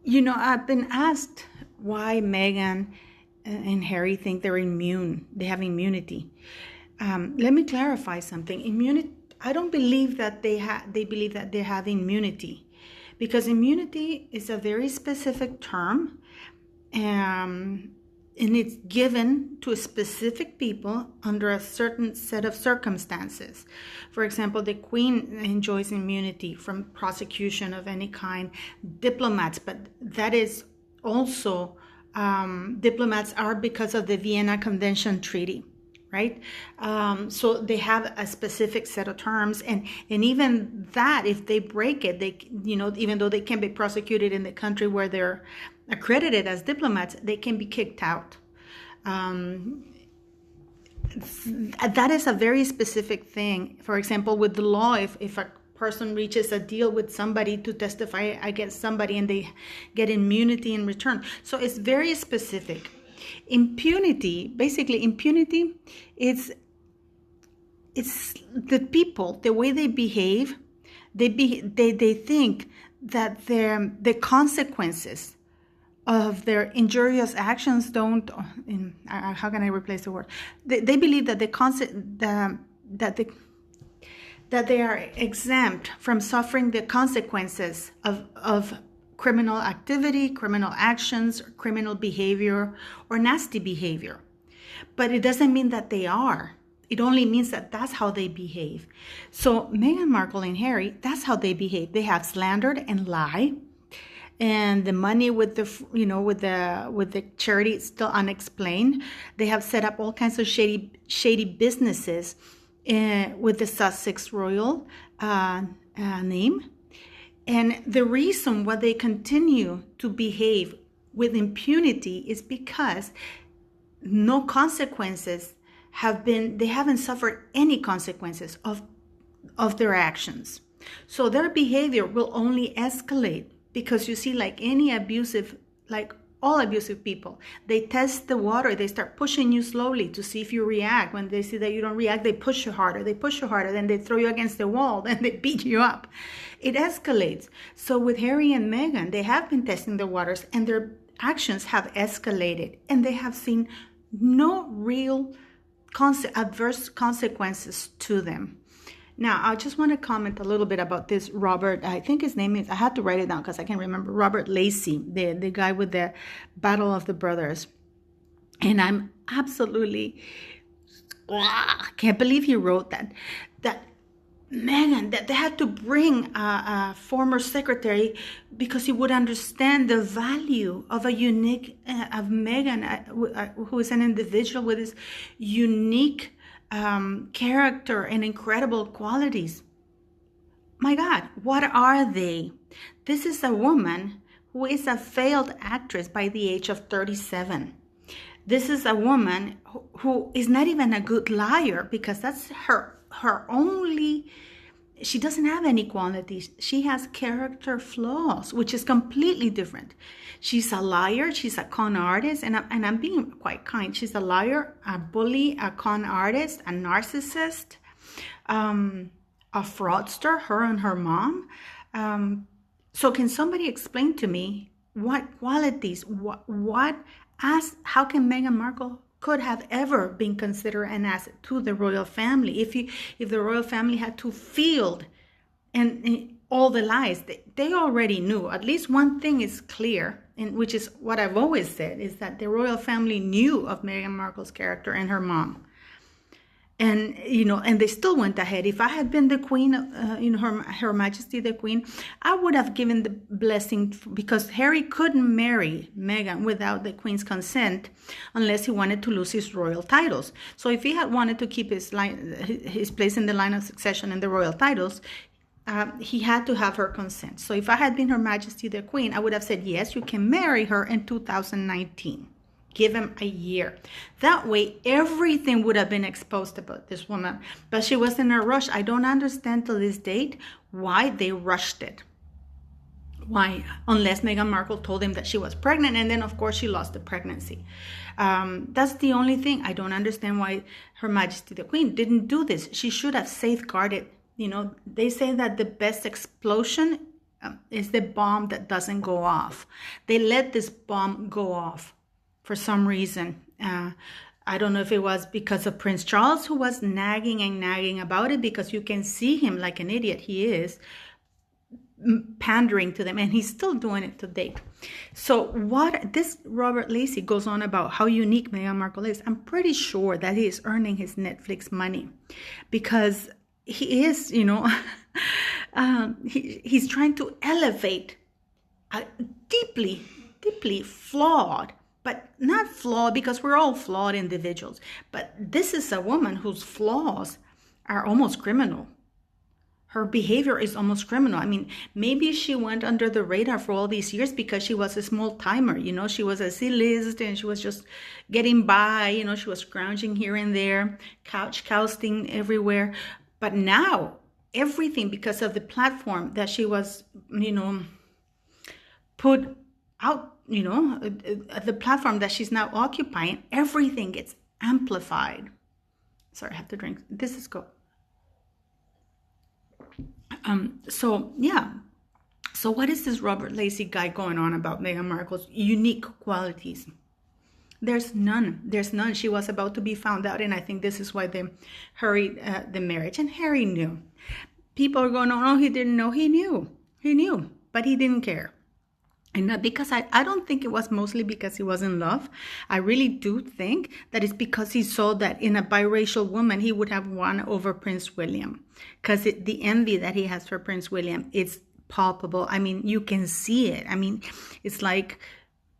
I've been asked why Meghan and Harry think they're immune. They have immunity. Let me clarify something. Immunity. I don't believe that they believe that they have immunity, because immunity is a very specific term, and it's given to specific people under a certain set of circumstances. For example, the Queen enjoys immunity from prosecution of any kind. Diplomats, but that is also, diplomats are because of the Vienna Convention Treaty, right? So they have a specific set of terms, and even that, if they break it, they, even though they can be prosecuted in the country where they're accredited as diplomats, they can be kicked out. That is a very specific thing. For example, with the law, if a person reaches a deal with somebody to testify against somebody and they get immunity in return. So it's very specific. Impunity is the people, the way they behave. They think that the consequences of their injurious actions don't. How can I replace the word? They believe that that they are exempt from suffering the consequences of criminal activity, criminal actions, criminal behavior, or nasty behavior. But it doesn't mean that they are. It only means that that's how they behave. So Meghan Markle and Harry, that's how they behave. They have slandered and lied, and the money with the charity is still unexplained. They have set up all kinds of shady businesses with the Sussex royal name. And the reason why they continue to behave with impunity is because no consequences they haven't suffered any consequences of their actions. So their behavior will only escalate, because you see, like all abusive people, they test the water. They start pushing you slowly to see if you react. When they see that you don't react, they push you harder, then they throw you against the wall, then they beat you up. It escalates. So with Harry and Meghan, they have been testing the waters, and their actions have escalated, and they have seen no real adverse consequences to them. Now, I just want to comment a little bit about this Robert. I think his name is, I had to write it down because I can't remember. Robert Lacey, the guy with the Battle of the Brothers. And I'm absolutely, can't believe he wrote that Meghan, that they had to bring a former secretary because he would understand the value of of Meghan, who is an individual with this unique character and incredible qualities. My God, what are they? This is a woman who is a failed actress by the age of 37. This is a woman who is not even a good liar, because that's her only. She doesn't have any qualities. She has character flaws, which is completely different. She's a liar. She's a con artist. And I'm being quite kind. She's a liar, a bully, a con artist, a narcissist, a fraudster, her and her mom. So can somebody explain to me what qualities, how can Meghan Markle could have ever been considered an asset to the royal family if the royal family had to field and all the lies? They already knew. At least one thing is clear, and which is what I've always said, is that the royal family knew of Meghan Markle's character and her mom. And and they still went ahead. If I had been the Queen, Her Majesty the Queen, I would have given the blessing, because Harry couldn't marry Meghan without the Queen's consent unless he wanted to lose his royal titles. So if he had wanted to keep his place in the line of succession and the royal titles, he had to have her consent. So if I had been Her Majesty the Queen, I would have said, yes, you can marry her in 2019. Give him a year. That way, everything would have been exposed about this woman. But she was in a rush. I don't understand to this date why they rushed it. Why? Unless Meghan Markle told him that she was pregnant, and then, of course, she lost the pregnancy. That's the only thing. I don't understand why Her Majesty the Queen didn't do this. She should have safeguarded. They say that the best explosion It's the bomb that doesn't go off. They let this bomb go off for some reason. I don't know if it was because of Prince Charles, who was nagging and nagging about it, because you can see him like an idiot he is, pandering to them, and he's still doing it to date. So what this Robert Lacey goes on about how unique Meghan Markle is, I'm pretty sure that he is earning his Netflix money, because he is, he's trying to elevate a deeply flawed, but not flawed because we're all flawed individuals, but this is a woman whose flaws are almost criminal. Her behavior is almost criminal. I mean, maybe she went under the radar for all these years because she was a small timer. She was a C-list and she was just getting by. She was scrounging here and there, couch coasting everywhere. But now, everything, because of the platform that she was, put out, the platform that she's now occupying, everything gets amplified. Sorry, I have to drink. This is good. So what is this Robert Lacey guy going on about Meghan Markle's unique qualities? There's none. She was about to be found out, and I think this is why they hurried the marriage. And Harry knew. People are going, oh, he didn't know. He knew, but he didn't care. And not because I don't think it was mostly because he was in love. I really do think that it's because he saw that in a biracial woman, he would have won over Prince William. Because the envy that he has for Prince William, it's palpable. I mean, you can see it. I mean, it's like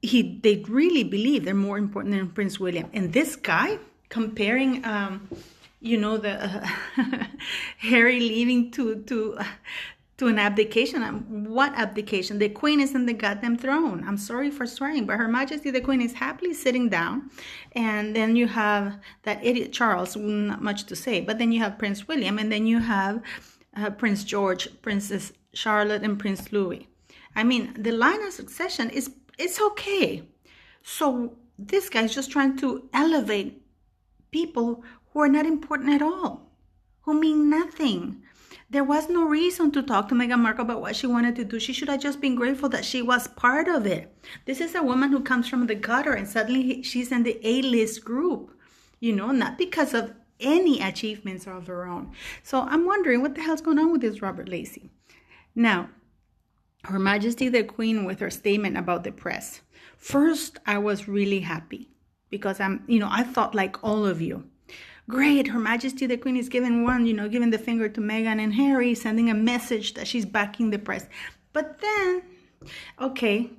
they really believe they're more important than Prince William. And this guy, comparing, the Harry leaving to an abdication. What abdication? The Queen is in the goddamn throne. I'm sorry for swearing, but Her Majesty the Queen is happily sitting down. And then you have that idiot Charles, not much to say, but then you have Prince William, and then you have Prince George, Princess Charlotte, and Prince Louis. I mean, the line of succession it's okay. So this guy's just trying to elevate people who are not important at all, who mean nothing. There was no reason to talk to Meghan Markle about what she wanted to do. She should have just been grateful that she was part of it. This is a woman who comes from the gutter and suddenly she's in the A-list group, not because of any achievements of her own. So I'm wondering what the hell's going on with this Robert Lacey. Now, Her Majesty the Queen with her statement about the press. First, I was really happy because I thought like all of you. Great, Her Majesty the Queen is giving the finger to Meghan and Harry, sending a message that she's backing the press. But then, okay,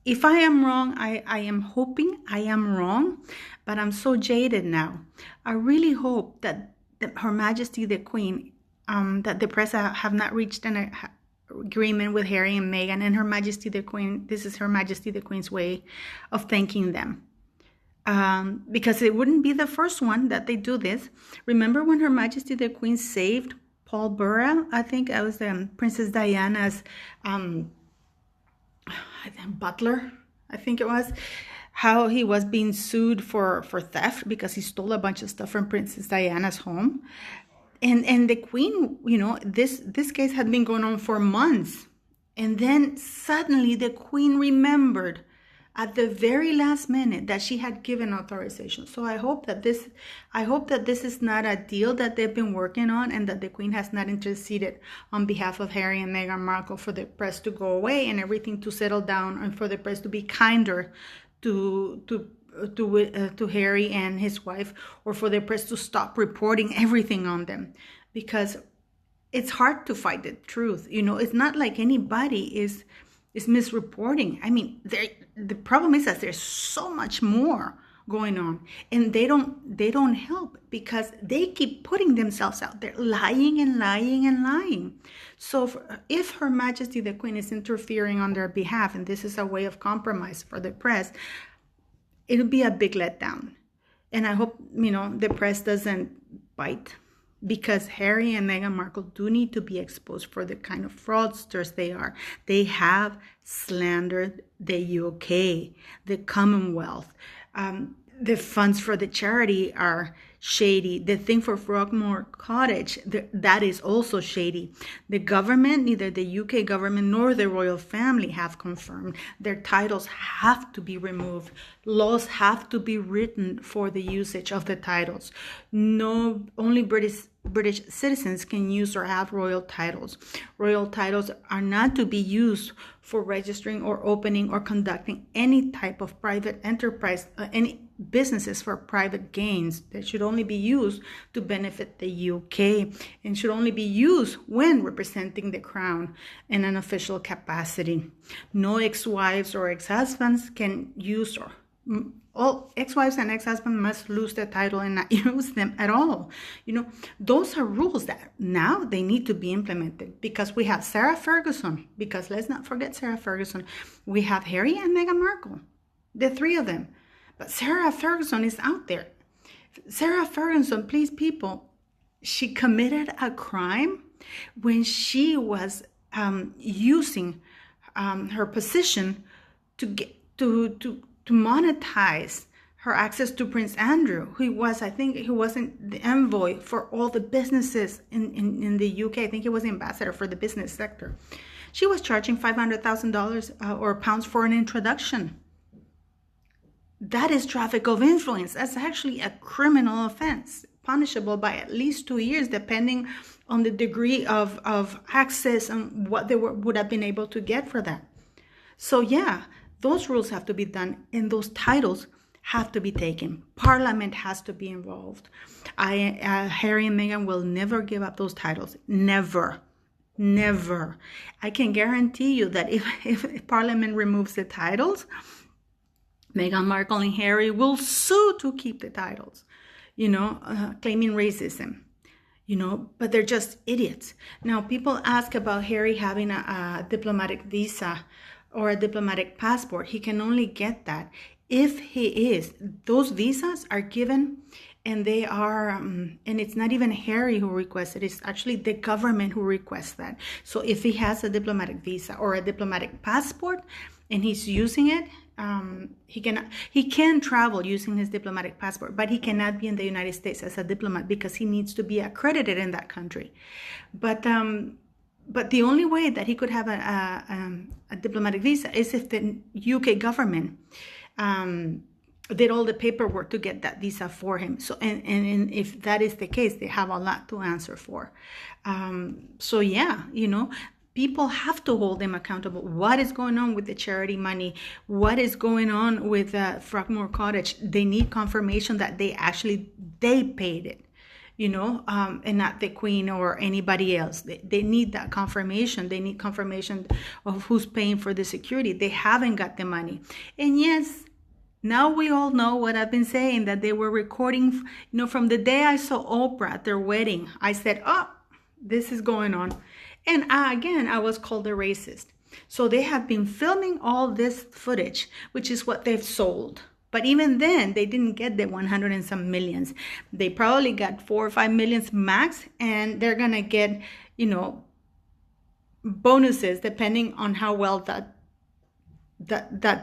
if I am wrong, I am hoping I am wrong, but I'm so jaded now. I really hope that Her Majesty the Queen, that the press have not reached an agreement with Harry and Meghan, and Her Majesty the Queen, this is Her Majesty the Queen's way of thanking them. Because it wouldn't be the first one that they do this. Remember when Her Majesty the Queen saved Paul Burrell? I think it was Princess Diana's butler, I think it was. How he was being sued for theft because he stole a bunch of stuff from Princess Diana's home. And the Queen, this case had been going on for months. And then suddenly the Queen remembered at the very last minute that she had given authorization. So I hope that this is not a deal that they've been working on, and that the Queen has not interceded on behalf of Harry and Meghan Markle for the press to go away and everything to settle down, and for the press to be kinder to Harry and his wife, or for the press to stop reporting everything on them, because it's hard to fight the truth. It's not like anybody is misreporting. I mean, the problem is that there's so much more going on, and they don't help because they keep putting themselves out there, lying and lying and lying. So if Her Majesty the Queen is interfering on their behalf, and this is a way of compromise for the press, it'll be a big letdown. And I hope, the press doesn't bite, because Harry and Meghan Markle do need to be exposed for the kind of fraudsters they are. They have slandered the UK, the Commonwealth. the funds for the charity are shady. The thing for Frogmore Cottage, that is also shady. The government, neither the UK government nor the royal family have confirmed. Their titles have to be removed. Laws have to be written for the usage of the titles. No, only British citizens can use or have royal titles. Royal titles are not to be used for registering or opening or conducting any type of private enterprise, any businesses for private gains. They should only be used to benefit the UK and should only be used when representing the crown in an official capacity. No ex-wives or ex-husbands can use, or all ex-wives and ex-husbands must lose their title and not use them at all. Those are rules that now they need to be implemented, because we have Sarah Ferguson, because let's not forget Sarah Ferguson. We have Harry and Meghan Markle, the three of them. But Sarah Ferguson is out there. Sarah Ferguson, please people, she committed a crime when she was using her position to monetize her access to Prince Andrew, who was, I think, he wasn't the envoy for all the businesses in the UK. I think he was the ambassador for the business sector. She was charging $500,000 or pounds for an introduction. That is traffic of influence. That's actually a criminal offense, punishable by at least 2 years, depending on the degree of access and what they would have been able to get for that. So yeah, those rules have to be done, and those titles have to be taken. Parliament has to be involved. Harry and Meghan will never give up those titles. Never. Never. I can guarantee you that if Parliament removes the titles, Meghan Markle and Harry will sue to keep the titles, claiming racism, but they're just idiots. Now, people ask about Harry having a diplomatic visa or a diplomatic passport. He can only get that if he is. Those visas are given, and they are, and it's not even Harry who requests it. It's actually the government who requests that. So if he has a diplomatic visa or a diplomatic passport and he's using it, he can travel using his diplomatic passport, but he cannot be in the United States as a diplomat because he needs to be accredited in that country. But the only way that he could have a diplomatic visa is if the UK government did all the paperwork to get that visa for him. So and if that is the case, they have a lot to answer for. So yeah, people have to hold them accountable. What is going on with the charity money? What is going on with Frogmore Cottage? They need confirmation that they paid it, and not the Queen or anybody else. They need that confirmation. They need confirmation of who's paying for the security. They haven't got the money. And yes, now we all know what I've been saying, that they were recording, from the day I saw Oprah at their wedding. I said, oh, this is going on. And again, I was called a racist. So they have been filming all this footage, which is what they've sold. But even then, they didn't get the 100 and some millions. They probably got 4 or 5 millions max, and they're going to get, bonuses depending on how well that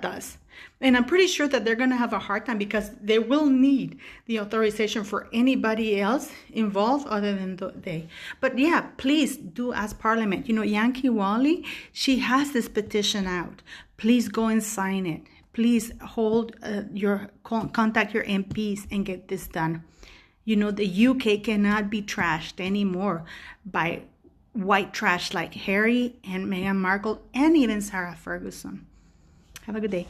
does. And I'm pretty sure that they're going to have a hard time, because they will need the authorization for anybody else involved other than they. But yeah, please do ask Parliament. Yankee Wally, she has this petition out. Please go and sign it. Please contact your MPs and get this done. The UK cannot be trashed anymore by white trash like Harry and Meghan Markle and even Sarah Ferguson. Have a good day.